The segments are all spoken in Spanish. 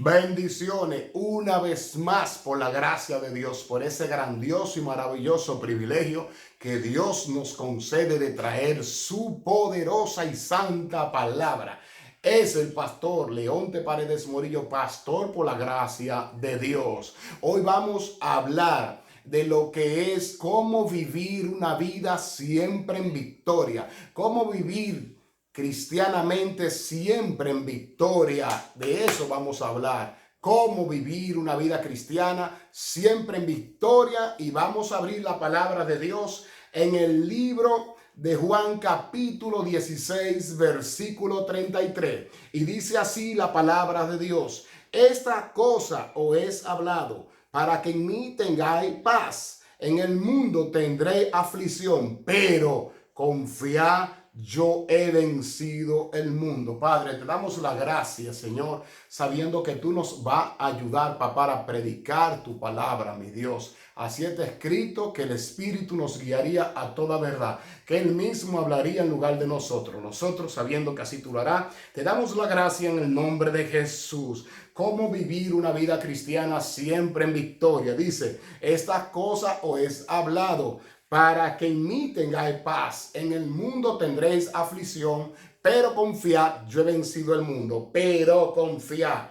Bendiciones una vez más por la gracia de Dios, por ese grandioso y maravilloso privilegio que Dios nos concede de traer su poderosa y santa palabra. Es el pastor Leonte Paredes Morillo, pastor por la gracia de Dios. Hoy vamos a hablar de lo que es cómo vivir una vida siempre en victoria, cómo vivir cristianamente siempre en victoria. De eso vamos a hablar. Cómo vivir una vida cristiana siempre en victoria. Y vamos a abrir la palabra de Dios en el libro de Juan capítulo 16 versículo 33. Y dice así la palabra de Dios: esta cosa os es hablado para que en mí tengáis paz. En el mundo tendréis aflicción, pero confiad, yo he vencido el mundo. Padre, te damos la gracia, Señor, sabiendo que tú nos vas a ayudar, papá, para predicar tu palabra, mi Dios. Así está escrito que el Espíritu nos guiaría a toda verdad, que Él mismo hablaría en lugar de nosotros. Nosotros, sabiendo que así tú lo harás, te damos la gracia en el nombre de Jesús. Cómo vivir una vida cristiana siempre en victoria. Dice, estas cosas os he hablado para que en mí tengáis paz. En el mundo tendréis aflicción, pero confiad, yo he vencido el mundo. Pero confiad,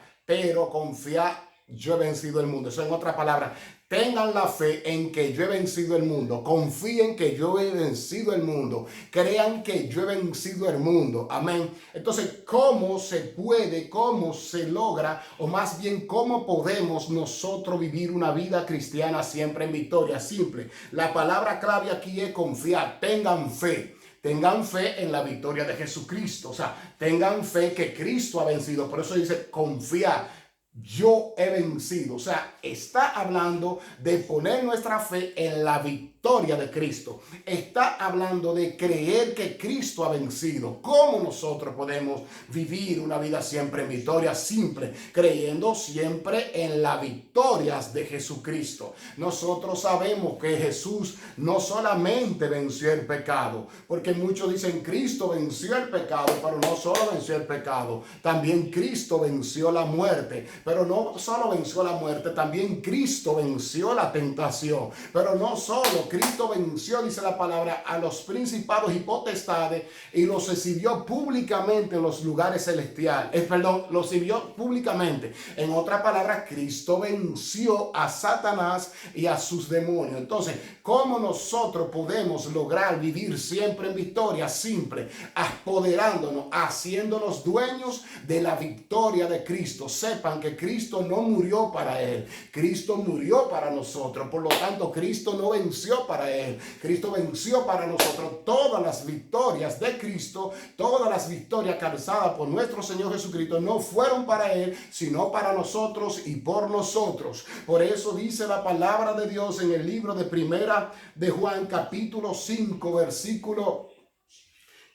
yo he vencido el mundo. Eso en otras palabras, tengan la fe en que yo he vencido el mundo. Confíen que yo he vencido el mundo. Crean que yo he vencido el mundo. Amén. Entonces, ¿cómo se puede, cómo se logra, o más bien cómo podemos nosotros vivir una vida cristiana siempre en victoria? Simple. La palabra clave aquí es confiar. Tengan fe. Tengan fe en la victoria de Jesucristo. O sea, tengan fe que Cristo ha vencido. Por eso dice confiar. Yo he vencido. O sea, está hablando de poner nuestra fe en la victoria de Cristo. Está hablando de creer que Cristo ha vencido. ¿Cómo nosotros podemos vivir una vida siempre en victoria? Simple, creyendo siempre en las victorias de Jesucristo. Nosotros sabemos que Jesús no solamente venció el pecado, porque muchos dicen Cristo venció el pecado, pero no solo venció el pecado, también Cristo venció la muerte. Pero no solo venció la muerte, también Cristo venció la tentación. Pero no solo, Cristo venció, dice la palabra, a los principados y potestades y los exhibió públicamente en los lugares celestiales. Los exhibió públicamente. En otras palabras, Cristo venció a Satanás y a sus demonios. Entonces, ¿cómo nosotros podemos lograr vivir siempre en victoria? Simple, apoderándonos, haciéndonos dueños de la victoria de Cristo. Sepan que Cristo no murió para Él, Cristo murió para nosotros. Por lo tanto, Cristo no venció para Él, Cristo venció para nosotros. Todas las victorias de Cristo, todas las victorias calzadas por nuestro Señor Jesucristo no fueron para Él, sino para nosotros y por nosotros. Por eso dice la palabra de Dios en el libro de Primera de Juan capítulo 5 versículo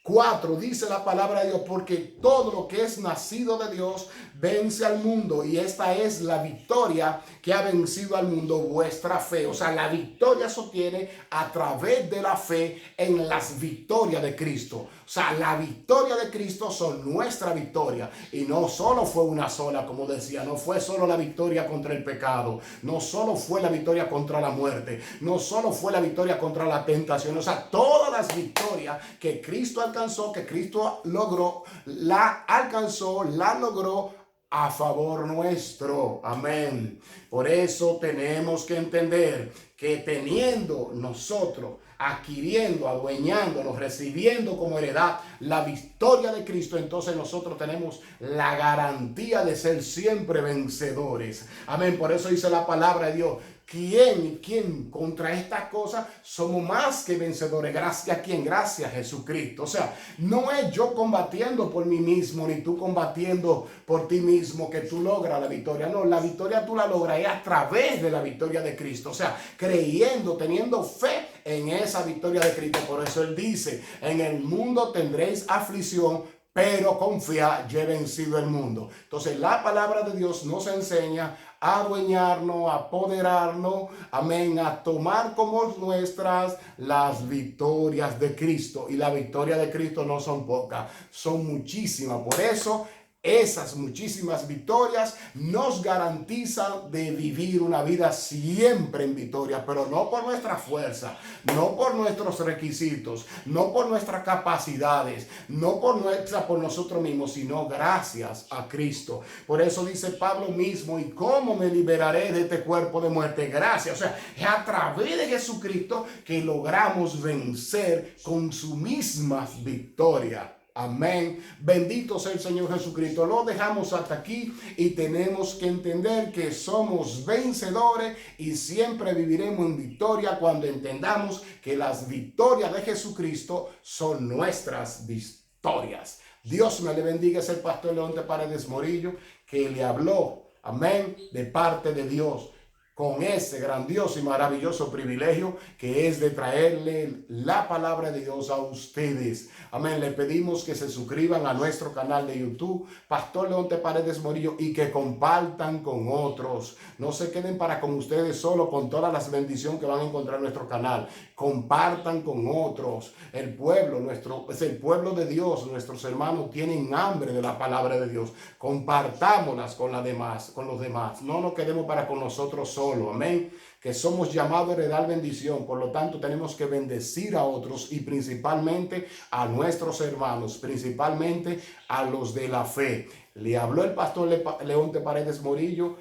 4, dice la palabra de Dios, porque todo lo que es nacido de Dios vence al mundo, y esta es la victoria que ha vencido al mundo, vuestra fe. O sea, la victoria se obtiene a través de la fe en las victorias de Cristo. O sea, la victoria de Cristo son nuestra victoria, y no solo fue una sola, como decía, no fue solo la victoria contra el pecado, no solo fue la victoria contra la muerte, no solo fue la victoria contra la tentación. O sea, todas las victorias que Cristo alcanzó, que Cristo logró, la alcanzó, la logró a favor nuestro. Amén. Por eso tenemos que entender que teniendo nosotros, adquiriendo, adueñándonos, recibiendo como heredad la victoria de Cristo, entonces nosotros tenemos la garantía de ser siempre vencedores. Amén. Por eso dice la palabra de Dios: ¿Quién contra estas cosas somos más que vencedores? ¿Gracias a quién? Gracias a Jesucristo. O sea, no es yo combatiendo por mí mismo, ni tú combatiendo por ti mismo que tú logras la victoria. No, la victoria tú la logras es a través de la victoria de Cristo. O sea, creyendo, teniendo fe en esa victoria de Cristo. Por eso Él dice: en el mundo tendréis aflicción, pero confía, yo he vencido el mundo. Entonces la palabra de Dios nos enseña a adueñarnos, a apoderarnos, amén, a tomar como nuestras las victorias de Cristo. Y la victoria de Cristo no son pocas, son muchísimas. Por eso Esas muchísimas victorias nos garantizan de vivir una vida siempre en victoria, pero no por nuestra fuerza, no por nuestros requisitos, no por nuestras capacidades, no por nosotros mismos, sino gracias a Cristo. Por eso dice Pablo mismo, ¿y cómo me liberaré de este cuerpo de muerte? Gracias. O sea, es a través de Jesucristo que logramos vencer con su misma victoria. Amén. Bendito sea el Señor Jesucristo. Lo dejamos hasta aquí y tenemos que entender que somos vencedores y siempre viviremos en victoria cuando entendamos que las victorias de Jesucristo son nuestras victorias. Dios me le bendiga. Es el pastor Leonte Paredes Morillo que le habló, amén, de parte de Dios, con ese grandioso y maravilloso privilegio que es de traerle la palabra de Dios a ustedes. Amén. Le pedimos que se suscriban a nuestro canal de YouTube, Pastor Leonte Paredes Morillo, y que compartan con otros. No se queden para con ustedes solo con todas las bendiciones que van a encontrar en nuestro canal. Compartan con otros. El pueblo, es el pueblo de Dios. Nuestros hermanos tienen hambre de la palabra de Dios. Compartámoslas con los demás. No nos quedemos para con nosotros solo, amén, que somos llamados a heredar bendición, por lo tanto tenemos que bendecir a otros y principalmente a nuestros hermanos, principalmente a los de la fe. Le habló el pastor Leonte Paredes Morillo,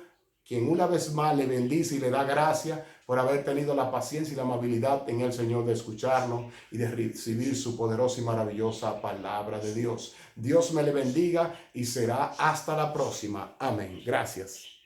quien una vez más le bendice y le da gracias por haber tenido la paciencia y la amabilidad en el Señor de escucharnos y de recibir su poderosa y maravillosa palabra de Dios. Dios me le bendiga y será hasta la próxima. Amén. Gracias.